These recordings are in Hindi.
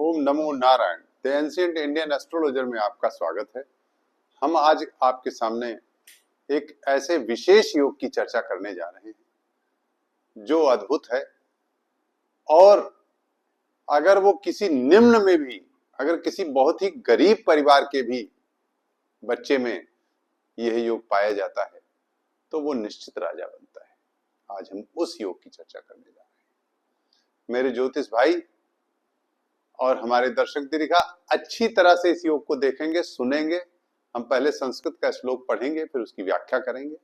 Om NaMo Narayan. The ancient Indian astrologer में आपका स्वागत है। हम आज आपके सामने एक ऐसे विशेष योग की चर्चा करने जा रहे हैं जो अद्भुत है, और अगर वो किसी निम्न में भी, अगर किसी बहुत ही गरीब परिवार के भी बच्चे में यह योग पाया जाता है तो वो निश्चित राजा बनता है। आज हम उस योग की चर्चा करने जा रहे हैं। मेरे ज्योतिष भाई और हमारे दर्शक दीर्घा अच्छी तरह से इस योग को देखेंगे, सुनेंगे। हम पहले संस्कृत का श्लोक पढ़ेंगे, फिर उसकी व्याख्या करेंगे।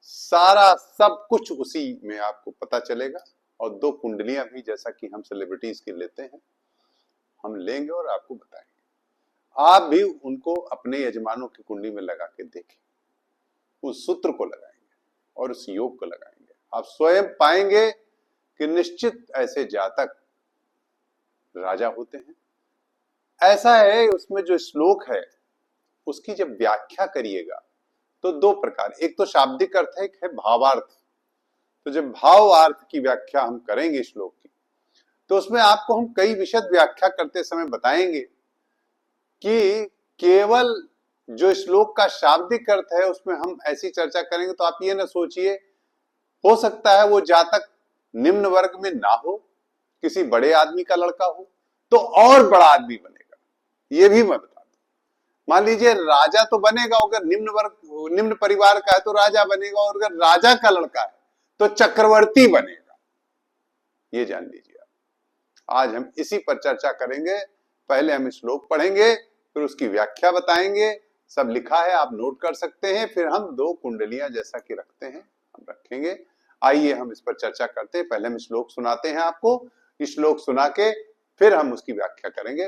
सारा सब कुछ उसी में आपको पता चलेगा। और दो कुंडलियां भी, जैसा कि हम सेलिब्रिटीज की लेते हैं, हम लेंगे और आपको बताएंगे। आप भी उनको अपने यजमानों की कुंडली में लगा के देखें, उस सूत्र को लगाएंगे और उस योग को लगाएंगे। आप स्वयं पाएंगे कि निश्चित ऐसे जातक राजा होते हैं। ऐसा है, उसमें जो श्लोक है उसकी जब व्याख्या करिएगा तो दो प्रकार, एक तो शाब्दिक अर्थ है, एक है भावार्थ। तो जब भावार्थ की व्याख्या हम करेंगे श्लोक की, तो उसमें आपको हम कई विशद व्याख्या करते समय बताएंगे कि केवल जो श्लोक का शाब्दिक अर्थ है उसमें हम ऐसी चर्चा करेंगे तो आप ये ना सोचिए, हो सकता है वो जातक निम्न वर्ग में ना हो, किसी बड़े आदमी का लड़का हो तो और बड़ा आदमी बनेगा। ये भी मैं बता दूं, मान लीजिए राजा तो बनेगा, अगर निम्न वर्ग, निम्न परिवार का है तो राजा बनेगा, और अगर राजा का लड़का है तो चक्रवर्ती बनेगा। ये जान लीजिए। आज हम इसी पर चर्चा करेंगे। पहले हम श्लोक पढ़ेंगे, फिर उसकी व्याख्या बताएंगे। सब लिखा है, आप नोट कर सकते हैं। फिर हम दो कुंडलियां जैसा कि रखते हैं हम रखेंगे। आइए हम इस पर चर्चा करते हैं। पहले हम श्लोक सुनाते हैं आपको, श्लोक सुना के फिर हम उसकी व्याख्या करेंगे।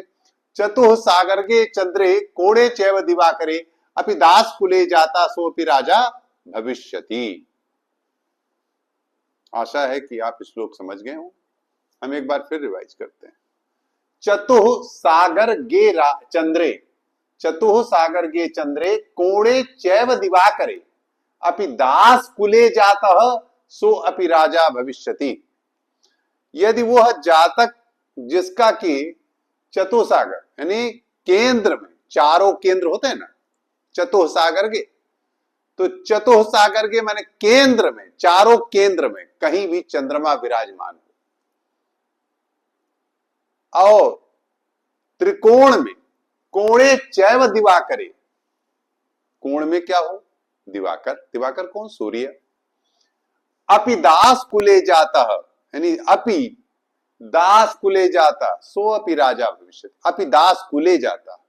चतुः सागर्गे चंद्रे कोड़े चैव दिवाकरे अपि दास कुले जाता सोपि राजा भविष्यति। आशा है कि आप श्लोक समझ गए हों। हम एक बार फिर रिवाइज करते हैं। चतुः सागर्गे चंद्रे, चतुः सागर्गे चंद्रे कोड़े चैव दिवाकरे अपि दास कुले जातः सो अपि राजा भविष्यति। यदि वह जातक जिसका कि चतुसागर यानी केंद्र में, चारों केंद्र होते हैं ना चतुसागर के, तो चतुसागर के माने केंद्र में, चारों केंद्र में कहीं भी चंद्रमा विराजमान हो, और त्रिकोण में कोणे चैव दिवाकरे, कोण में क्या हो? दिवाकर। दिवाकर कौन? सूर्य। अपि दास कुले जाता, यानी अपि दास कुले जाता सो अपि राजा भविष्य। अपि दास कुले जाता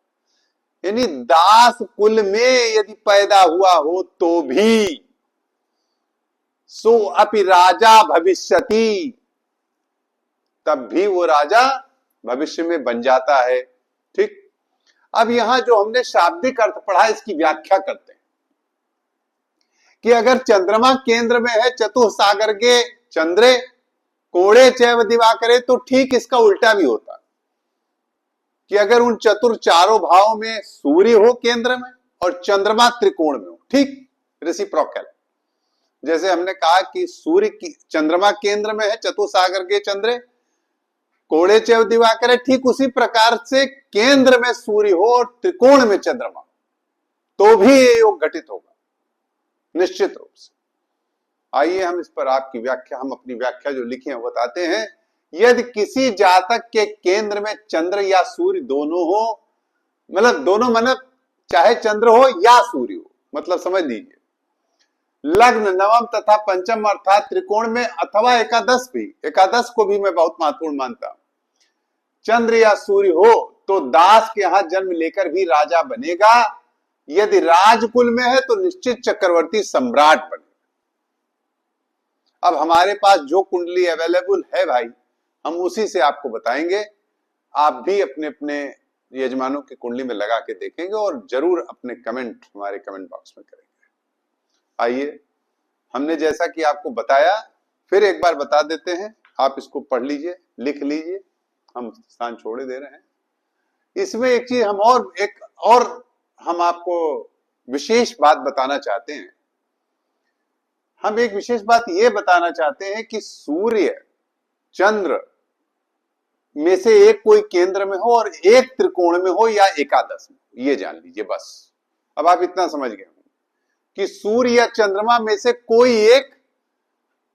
यानी दास कुल में यदि पैदा हुआ हो तो भी सो अपि राजा भविष्यति, तब भी वो राजा भविष्य में बन जाता है। ठीक। अब यहां जो हमने शाब्दिक अर्थ पढ़ा, इसकी व्याख्या करते हैं कि अगर चंद्रमा केंद्र में है, चतुः सागर के चंद्रे कोड़े चैव दिवाकरे, तो ठीक इसका उल्टा भी होता कि अगर उन चतुर चारों भाव में सूर्य हो केंद्र में और चंद्रमा त्रिकोण में हो, ठीक रेसिप्रोकल। जैसे हमने कहा कि सूर्य की चंद्रमा केंद्र में है, चतुसागर के चंद्रे कोड़े चैव दिवाकरे, ठीक उसी प्रकार से केंद्र में सूर्य हो और त्रिकोण में चंद्रमा, तो भी ये योग घटित होगा निश्चित रूप से। आइए हम इस पर आपकी व्याख्या, हम अपनी व्याख्या जो लिखी है बताते हैं। यदि किसी जातक के केंद्र में चंद्र या सूर्य दोनों हो, मतलब दोनों, मतलब चाहे चंद्र हो या सूर्य हो, मतलब समझ लीजिए, लग्न नवम तथा पंचम अर्थात त्रिकोण में, अथवा एकादश भी, एकादश को भी मैं बहुत महत्वपूर्ण मानता हूं, चंद्र या सूर्य हो तो दास के यहां जन्म लेकर भी राजा बनेगा। यदि राजकुल में है तो निश्चित चक्रवर्ती सम्राट बनेगा। अब हमारे पास जो कुंडली अवेलेबल है भाई, हम उसी से आपको बताएंगे। आप भी अपने अपने यजमानों की कुंडली में लगा के देखेंगे और जरूर अपने कमेंट हमारे कमेंट बॉक्स में करेंगे। आइए, हमने जैसा कि आपको बताया फिर एक बार बता देते हैं। आप इसको पढ़ लीजिए, लिख लीजिए, हम स्थान छोड़े दे रहे हैं। इसमें एक चीज हम आपको विशेष बात बताना चाहते हैं। हम एक विशेष बात यह बताना चाहते हैं कि सूर्य, चंद्र में से एक कोई केंद्र में हो और एक त्रिकोण में हो या एकादश में, ये जान लीजिए बस। अब आप इतना समझ गए कि सूर्य या चंद्रमा में से कोई एक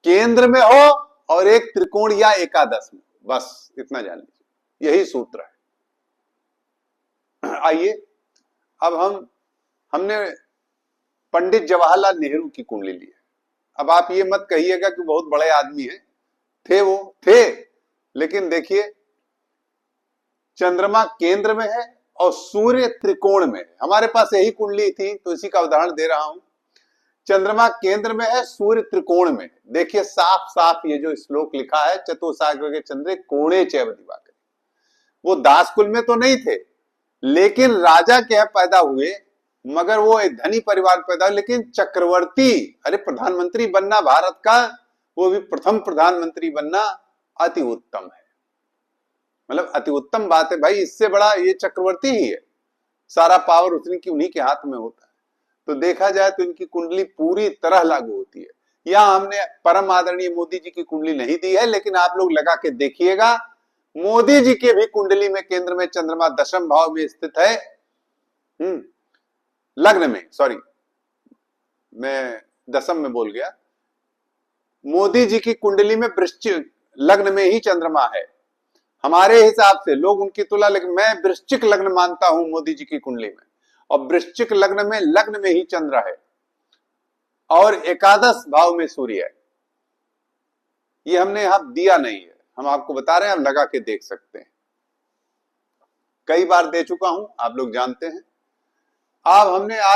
केंद्र में हो और एक त्रिकोण या एकादश में, बस इतना जान लीजिए, यही सूत्र है। आइए अब हमने पंडित जवाहरलाल नेहरू की कुंडली ली है। अब आप ये मत कहिएगा कि बहुत बड़े आदमी हैं, वो थे, लेकिन देखिए चंद्रमा केंद्र में है और सूर्य त्रिकोण में है। हमारे पास यही कुंडली थी तो इसी का उदाहरण दे रहा हूं। चंद्रमा केंद्र में है, सूर्य त्रिकोण में। देखिए साफ साफ ये जो श्लोक लिखा है, चतुसाग्र के चंद्रे कोणे चैव दिवाकरे। वो दास कुल में तो नहीं थे, लेकिन राजा के यहाँ पैदा हुए, मगर वो एक धनी परिवार पैदा हुए, लेकिन चक्रवर्ती, अरे प्रधानमंत्री बनना भारत का, वो भी प्रथम प्रधानमंत्री बनना अति उत्तम है। मतलब अति उत्तम बात है भाई, इससे बड़ा ये चक्रवर्ती ही है। सारा पावर उन्हीं के हाथ में होता है। तो देखा जाए तो इनकी कुंडली पूरी तरह लागू होती है। यहाँ हमने परम आदरणीय मोदी जी की कुंडली नहीं दी है, लेकिन आप लोग लगा के देखिएगा, मोदी जी के भी कुंडली में केंद्र में चंद्रमा दशम भाव में स्थित है। लग्न में, सॉरी मैं दशम में बोल गया, मोदी जी की कुंडली में वृश्चिक लग्न में ही चंद्रमा है। हमारे हिसाब से लोग उनकी तुलना, लेकिन मैं वृश्चिक लग्न मानता हूं मोदी जी की कुंडली में, और वृश्चिक लग्न में ही चंद्र है और एकादश भाव में सूर्य है। ये हमने यहां दिया नहीं है, हम आपको बता रहे हैं, आप लगा के देख सकते हैं। कई बार दे चुका हूं, आप लोग जानते हैं। आज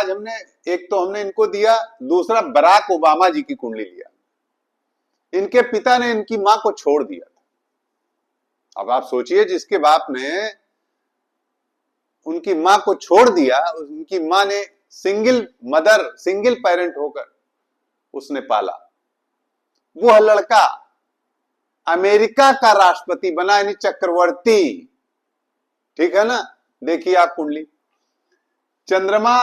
हमने एक तो हमने इनको दिया, दूसरा बराक ओबामा जी की कुंडली लिया। इनके पिता ने इनकी मां को छोड़ दिया था। अब आप सोचिए, जिसके बाप ने उनकी मां को छोड़ दिया, उनकी मां ने सिंगल पेरेंट होकर उसने पाला, वो लड़का अमेरिका का राष्ट्रपति बना, यानी चक्रवर्ती। ठीक है ना। देखिए आप कुंडली, चंद्रमा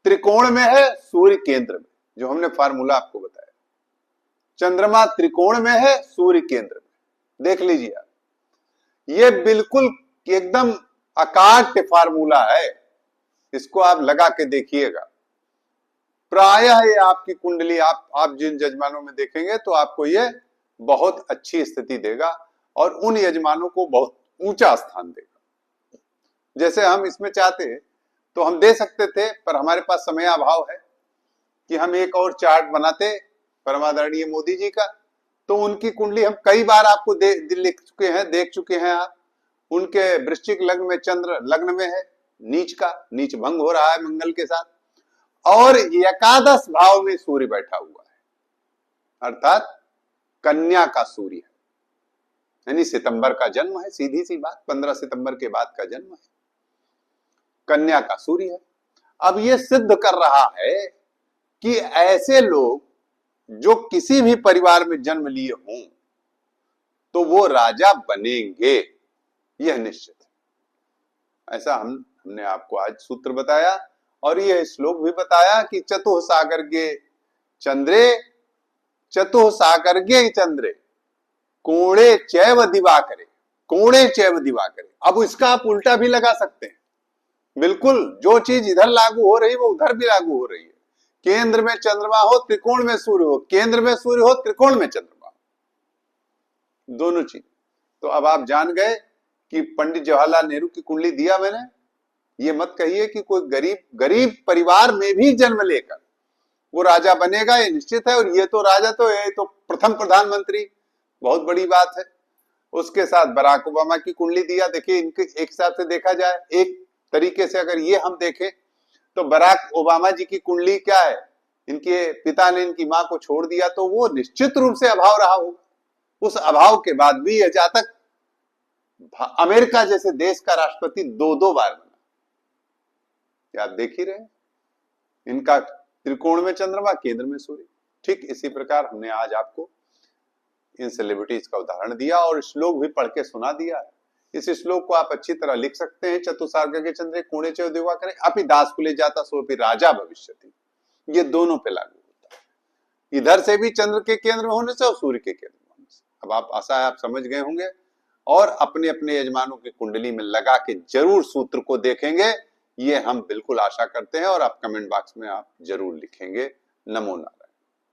त्रिकोण में है, सूर्य केंद्र में, जो हमने फार्मूला आपको बताया। चंद्रमा त्रिकोण में है, सूर्य केंद्र में। देख लीजिए आप, ये बिल्कुल एकदम अकाट्य फार्मूला है, इसको आप लगा के देखिएगा। प्रायः ये आपकी कुंडली आप जिन यजमानों में देखेंगे तो आपको ये बहुत अच्छी स्थिति देगा और उन यजमानों को बहुत ऊंचा स्थान देगा। जैसे हम इसमें चाहते तो हम दे सकते थे, पर हमारे पास समय अभाव है कि हम एक और चार्ट बनाते परमादरणीय मोदी जी का। तो उनकी कुंडली हम कई बार आपको लिख चुके हैं, देख चुके हैं आप। उनके वृश्चिक लग्न में चंद्र लग्न में है, नीच भंग हो रहा है मंगल के साथ, और एकादश भाव में सूर्य बैठा हुआ है, अर्थात कन्या का सूर्य है, यानी सितंबर का जन्म है। सीधी सी बात, 15 सितंबर के बाद का जन्म है, कन्या का सूर्य है। अब ये सिद्ध कर रहा है कि ऐसे लोग जो किसी भी परिवार में जन्म लिए हों तो वो राजा बनेंगे, यह निश्चित है। ऐसा हमने आपको आज सूत्र बताया और यह श्लोक भी बताया कि चतुसागर्गे चंद्रे कोणे चैव दिवाकरे, कोणे चैव दिवाकरे। अब इसका आप उल्टा भी लगा सकते हैं। बिल्कुल जो चीज इधर लागू हो रही है वो उधर भी लागू हो रही है। केंद्र में चंद्रमा हो, त्रिकोण में सूर्य हो, केंद्र में सूर्य हो, त्रिकोण में चंद्रमा, दोनों चीज। तो अब आप जान गए कि पंडित जवाहरलाल नेहरू की कुंडली दिया मैंने। ये मत कहिए कि कोई गरीब परिवार में भी जन्म लेकर वो राजा बनेगा, ये निश्चित है। और ये तो राजा तो ये तो प्रथम प्रधानमंत्री, बहुत बड़ी बात है। उसके साथ बराक ओबामा की कुंडली दिया। देखिए इनके एक हिसाब से देखा जाए, एक तरीके से अगर ये हम देखें तो बराक ओबामा जी की कुंडली क्या है, इनके पिता ने इनकी मां को छोड़ दिया, तो वो निश्चित रूप से अभाव रहा होगा। उस अभाव के बाद भी यह जातक अमेरिका जैसे देश का राष्ट्रपति 2 बार बना। क्या आप देख ही रहे हैं, इनका त्रिकोण में चंद्रमा, केंद्र में सूर्य। ठीक इसी प्रकार हमने आज आपको इन सेलिब्रिटीज का उदाहरण दिया और श्लोक भी पढ़ के सुना दिया है। इस श्लोक को आप अच्छी तरह लिख सकते हैं। चतुसार्गे चंद्रे कोणे चैव दिवाकरे अपि दास कुले जाता सोपि राजा भविष्यति। ये दोनों पे लागू होता है, इधर से भी चंद्र के केंद्र में होने से और सूर्य के केंद्र में होने से। अब आप आशा है आप समझ गए होंगे और अपने अपने यजमानों की कुंडली में लगा के जरूर सूत्र को देखेंगे, ये हम बिल्कुल आशा करते हैं और आप कमेंट बॉक्स में आप जरूर लिखेंगे। नमो नमः।